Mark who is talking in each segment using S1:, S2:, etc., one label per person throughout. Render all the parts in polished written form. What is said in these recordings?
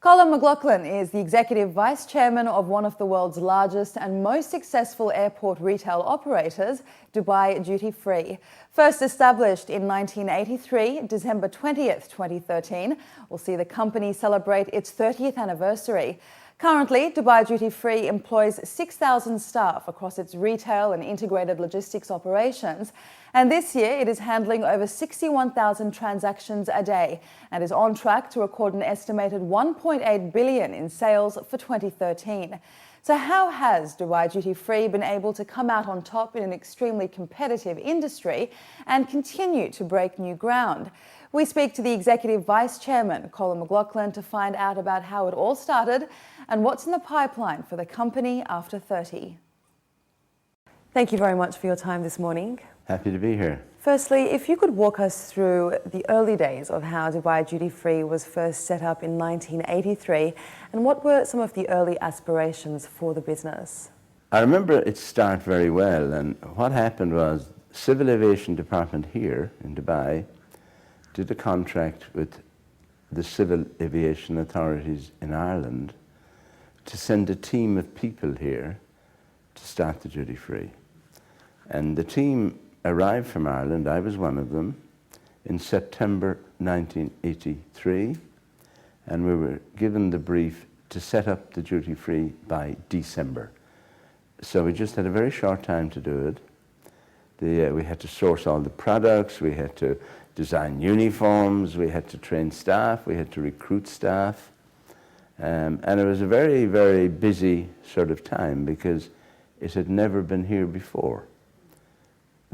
S1: Colm McLoughlin is the Executive Vice Chairman of one of the world's largest and most successful airport retail operators, Dubai Duty Free. First established in 1983, December 20th, 2013, will see the company celebrate its 30th anniversary. Currently, Dubai Duty Free employs 6,000 staff across its retail and integrated logistics operations. And this year, it is handling over 61,000 transactions a day and is on track to record an estimated 1.8 billion in sales for 2013. So how has Dubai Duty Free been able to come out on top in an extremely competitive industry and continue to break new ground? We speak to the Executive Vice Chairman, Colm McLoughlin, to find out about how it all started and what's in the pipeline for the company after 30. Thank you very much for your time this morning.
S2: Happy to be here.
S1: Firstly, if you could walk us through the early days of how Dubai Duty Free was first set up in 1983 and what were some of the early aspirations for the business?
S2: I remember it start very well, and what happened was Civil Aviation Department here in Dubai did a contract with the civil aviation authorities in Ireland to send a team of people here to start the duty free. And the team arrived from Ireland, I was one of them, in September 1983, and we were given the brief to set up the duty free by December. So we just had a very short time to do it. We had to source all the products, we had to design uniforms, we had to train staff, we had to recruit staff. And it was a very, very busy sort of time because it had never been here before.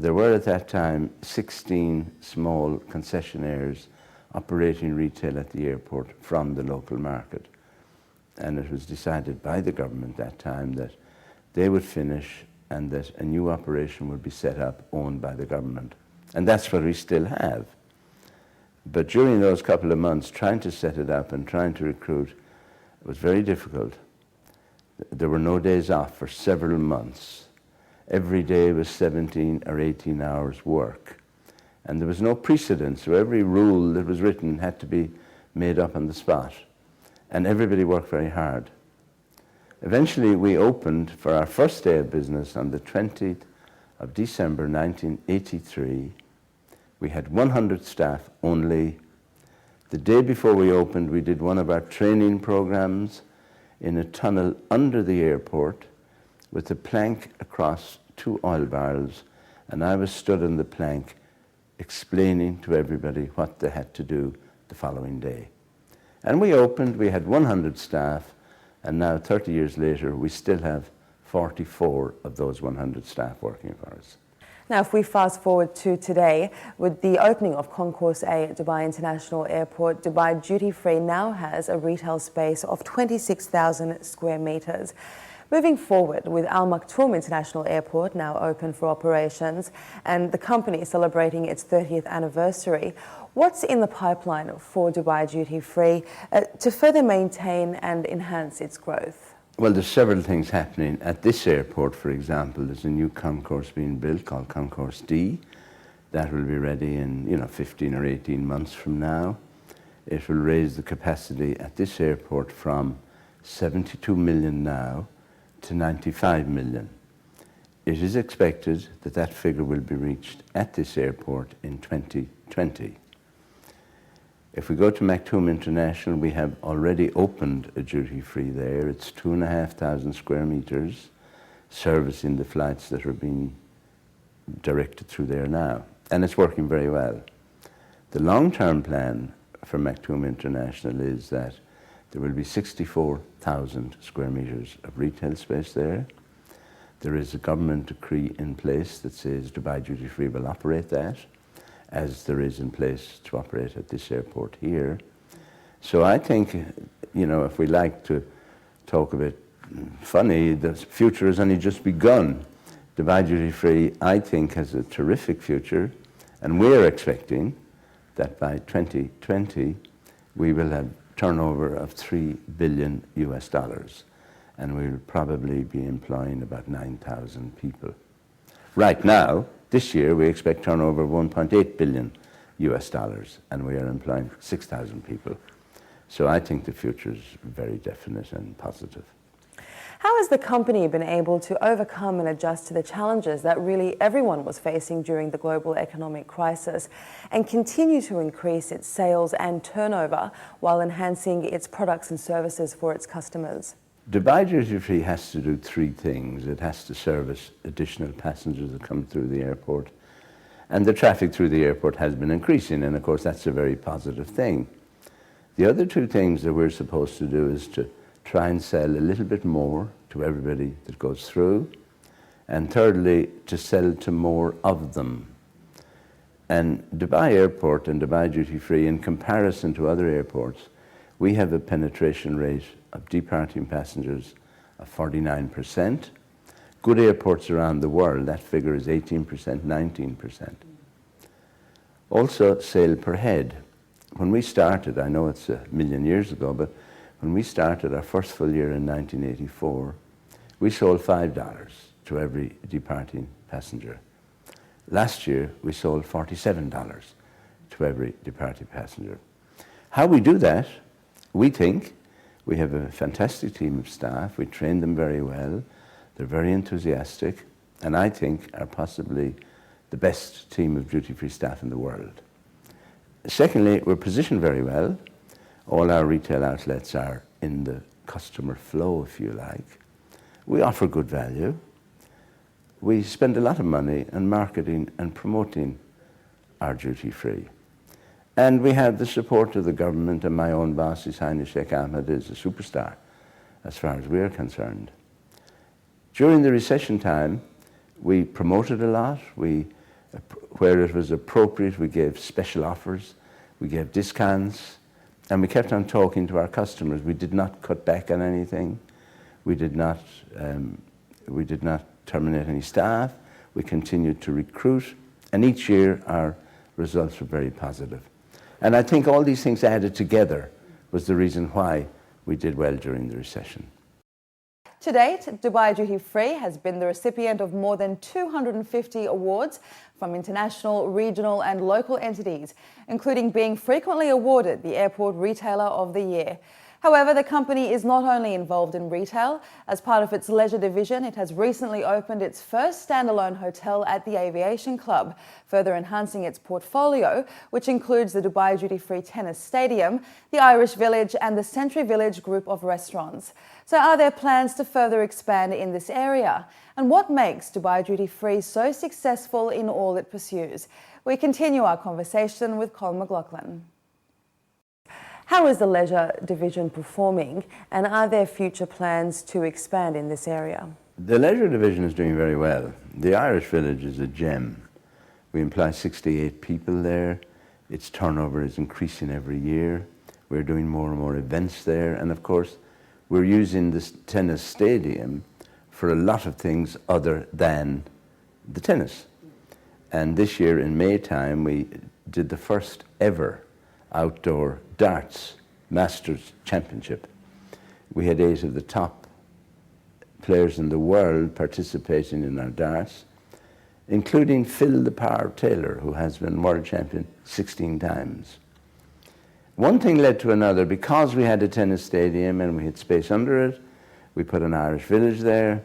S2: There were at that time 16 small concessionaires operating retail at the airport from the local market. And it was decided by the government that time that they would finish and that a new operation would be set up owned by the government. And that's what we still have. But during those couple of months, trying to set it up and trying to recruit was very difficult. There were no days off for several months. Every day was 17 or 18 hours work. And there was no precedent, so every rule that was written had to be made up on the spot. And everybody worked very hard. Eventually, we opened for our first day of business on the 20th of December 1983. We had 100 staff only. The day before we opened, we did one of our training programs in a tunnel under the airport with a plank across 2 oil barrels, and I was stood on the plank explaining to everybody what they had to do the following day. And we opened, we had 100 staff, and now 30 years later, we still have 44 of those 100 staff working for us.
S1: Now, if we fast forward to today, with the opening of Concourse A at Dubai International Airport, Dubai Duty Free now has a retail space of 26,000 square metres. Moving forward, with Al Maktoum International Airport now open for operations and the company celebrating its 30th anniversary, what's in the pipeline for Dubai Duty Free to further maintain and enhance its growth?
S2: Well, there's several things happening. At this airport, for example, there's a new concourse being built called Concourse D. That will be ready in 15 or 18 months from now. It will raise the capacity at this airport from 72 million now to 95 million. It is expected that that figure will be reached at this airport in 2020. If we go to Maktoum International, we have already opened a duty free there. It's 2,500 square meters, servicing the flights that are being directed through there now. And it's working very well. The long-term plan for Maktoum International is that there will be 64,000 square meters of retail space there. There is a government decree in place that says Dubai Duty Free will operate that, as there is in place to operate at this airport here. So I think, if we like to talk a bit funny, the future has only just begun. Dubai Duty Free, I think, has a terrific future, and we're expecting that by 2020 we will have turnover of $3 billion US, and we'll probably be employing about 9,000 people. Right now, this year, we expect turnover of $1.8 billion US, and we are employing 6,000 people. So I think the future is very definite and positive.
S1: How has the company been able to overcome and adjust to the challenges that really everyone was facing during the global economic crisis and continue to increase its sales and turnover while enhancing its products and services for its customers?
S2: Dubai Duty Free has to do three things. It has to service additional passengers that come through the airport. And the traffic through the airport has been increasing, and of course that's a very positive thing. The other two things that we're supposed to do is to try and sell a little bit more to everybody that goes through, and thirdly, to sell to more of them. And Dubai Airport and Dubai Duty Free, in comparison to other airports, we have a penetration rate of departing passengers of 49%. Good airports around the world, that figure is 18%, 19%. Also, sale per head. When we started, I know it's a million years ago, but when we started our first full year in 1984, we sold $5 to every departing passenger. Last year, we sold $47 to every departing passenger. How we do that, we think we have a fantastic team of staff. We train them very well. They're very enthusiastic, and I think are possibly the best team of duty-free staff in the world. Secondly, we're positioned very well. All our retail outlets are in the customer flow, if you like. We offer good value. We spend a lot of money on marketing and promoting our duty-free. And we have the support of the government, and my own boss, His Highness Sheikh Ahmed, is a superstar as far as we're concerned. During the recession time, we promoted a lot. Where it was appropriate, we gave special offers, we gave discounts, and we kept on talking to our customers. We did not cut back on anything. We did not terminate any staff. We continued to recruit, and each year our results were very positive. And I think all these things added together was the reason why we did well during the recession.
S1: To date, Dubai Duty Free has been the recipient of more than 250 awards from international, regional and local entities, including being frequently awarded the Airport Retailer of the Year. However, the company is not only involved in retail. As part of its leisure division, it has recently opened its first standalone hotel at the Aviation Club, further enhancing its portfolio, which includes the Dubai Duty Free Tennis Stadium, the Irish Village and the Century Village group of restaurants. So are there plans to further expand in this area? And what makes Dubai Duty Free so successful in all it pursues? We continue our conversation with Colm McLoughlin. How is the leisure division performing, and are there future plans to expand in this area?
S2: The leisure division is doing very well. The Irish Village is a gem. We employ 68 people there. Its turnover is increasing every year. We're doing more and more events there, and of course we're using this tennis stadium for a lot of things other than the tennis. And this year in May time we did the first ever outdoor darts Masters Championship. We had 8 of the top players in the world participating in our darts, including Phil the Power Taylor, who has been world champion 16 times. One thing led to another. Because we had a tennis stadium and we had space under it, we put an Irish Village there.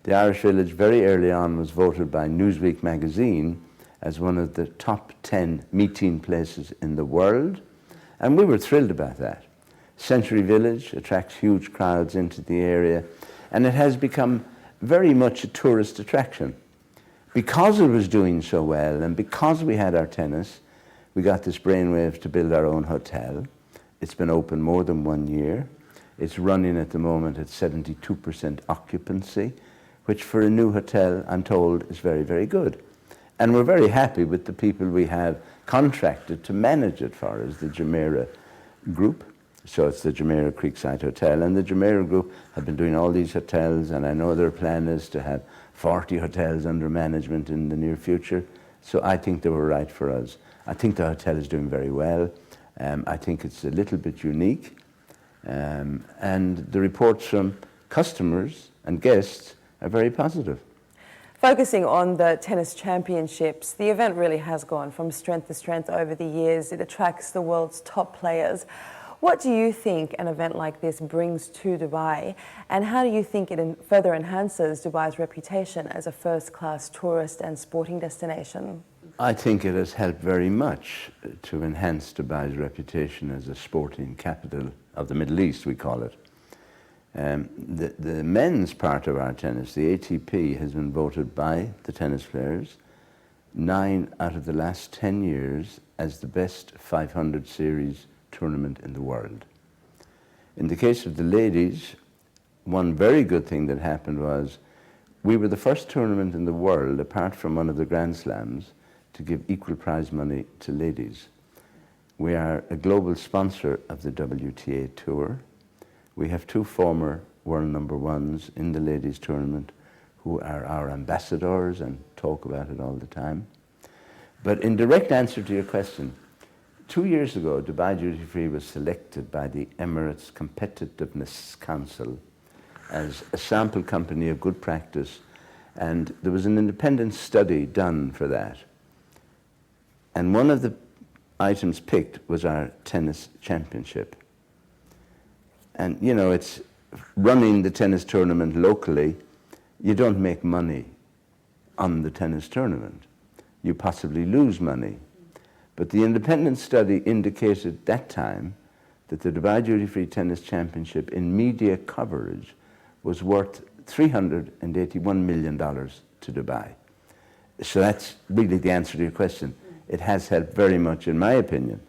S2: The Irish Village very early on was voted by Newsweek magazine as one of the top 10 meeting places in the world, and we were thrilled about that. Century Village attracts huge crowds into the area, and it has become very much a tourist attraction. Because it was doing so well, and because we had our tennis, we got this brainwave to build our own hotel. It's been open more than 1 year. It's running at the moment at 72% occupancy, which for a new hotel, I'm told, is very, very good. And we're very happy with the people we have contracted to manage it for us, the Jumeirah Group. So it's the Jumeirah Creekside Hotel. And the Jumeirah Group have been doing all these hotels, and I know their plan is to have 40 hotels under management in the near future. So I think they were right for us. I think the hotel is doing very well. I think it's a little bit unique. And the reports from customers and guests are very positive.
S1: Focusing on the tennis championships, the event really has gone from strength to strength over the years. It attracts the world's top players. What do you think an event like this brings to Dubai, and how do you think it further enhances Dubai's reputation as a first-class tourist and sporting destination?
S2: I think it has helped very much to enhance Dubai's reputation as a sporting capital of the Middle East, we call it. The men's part of our tennis, the ATP, has been voted by the tennis players 9 out of the last 10 years as the best 500 series tournament in the world. In the case of the ladies, one very good thing that happened was we were the first tournament in the world, apart from one of the Grand Slams, to give equal prize money to ladies. We are a global sponsor of the WTA Tour. We have 2 former world number ones in the ladies tournament who are our ambassadors and talk about it all the time. But in direct answer to your question, 2 years ago, Dubai Duty Free was selected by the Emirates Competitiveness Council as a sample company of good practice, and there was an independent study done for that. And one of the items picked was our tennis championship. And you know, it's running the tennis tournament locally, you don't make money on the tennis tournament. You possibly lose money. But the independent study indicated that time that the Dubai Duty Free Tennis Championship in media coverage was worth $381 million to Dubai. So that's really the answer to your question. It has helped very much, in my opinion,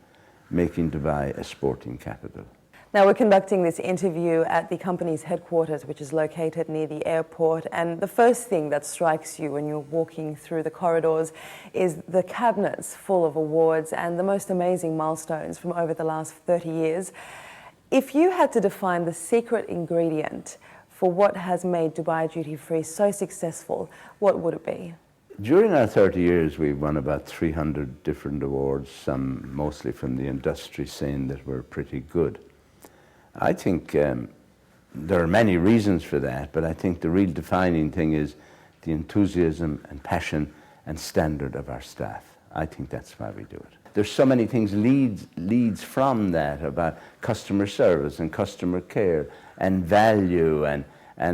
S2: making Dubai a sporting capital.
S1: Now, we're conducting this interview at the company's headquarters, which is located near the airport. And the first thing that strikes you when you're walking through the corridors is the cabinets full of awards and the most amazing milestones from over the last 30 years. If you had to define the secret ingredient for what has made Dubai Duty Free so successful, what would it be?
S2: During our 30 years, we've won about 300 different awards, some mostly from the industry scene that were pretty good. I think there are many reasons for that, but I think the real defining thing is the enthusiasm and passion and standard of our staff. I think that's why we do it. There's so many things leads from that about customer service and customer care and value and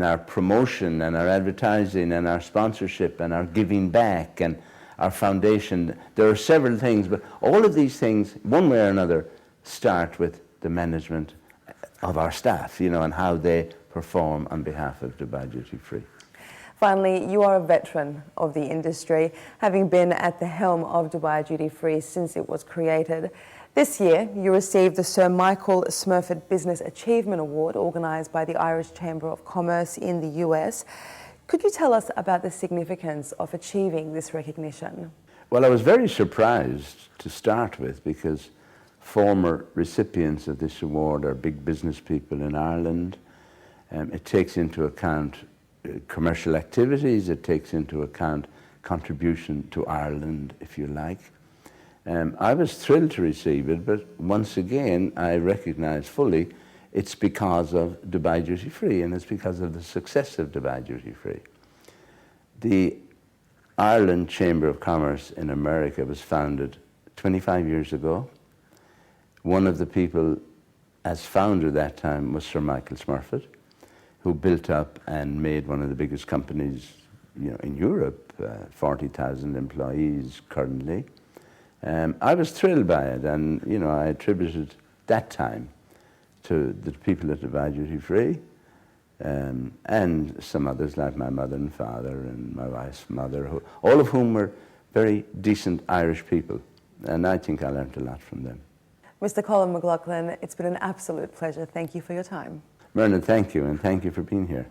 S2: our promotion and our advertising and our sponsorship and our giving back and our foundation. There are several things, but all of these things, one way or another, start with the management of our staff, you know, and how they perform on behalf of Dubai Duty Free.
S1: Finally, you are a veteran of the industry, having been at the helm of Dubai Duty Free since it was created. This year, you received the Sir Michael Smurfit Business Achievement Award, organised by the Irish Chamber of Commerce in the US. Could you tell us about the significance of achieving this recognition?
S2: Well, I was very surprised to start with, because former recipients of this award are big business people in Ireland. It takes into account commercial activities, it takes into account contribution to Ireland, if you like. I was thrilled to receive it, but once again, I recognize fully it's because of Dubai Duty Free, and it's because of the success of Dubai Duty Free. The Ireland Chamber of Commerce in America was founded 25 years ago. One of the people as founder that time was Sir Michael Smurfit, who built up and made one of the biggest companies, you know, in Europe, 40,000 employees currently. I was thrilled by it, and you know, I attributed that time to the people at Dubai Duty Free, and some others like my mother and father and my wife's mother, all of whom were very decent Irish people, and I think I learned a lot from them.
S1: Mr. Colm McLoughlin, it's been an absolute pleasure. Thank you for your time.
S2: Mirna, thank you, and thank you for being here.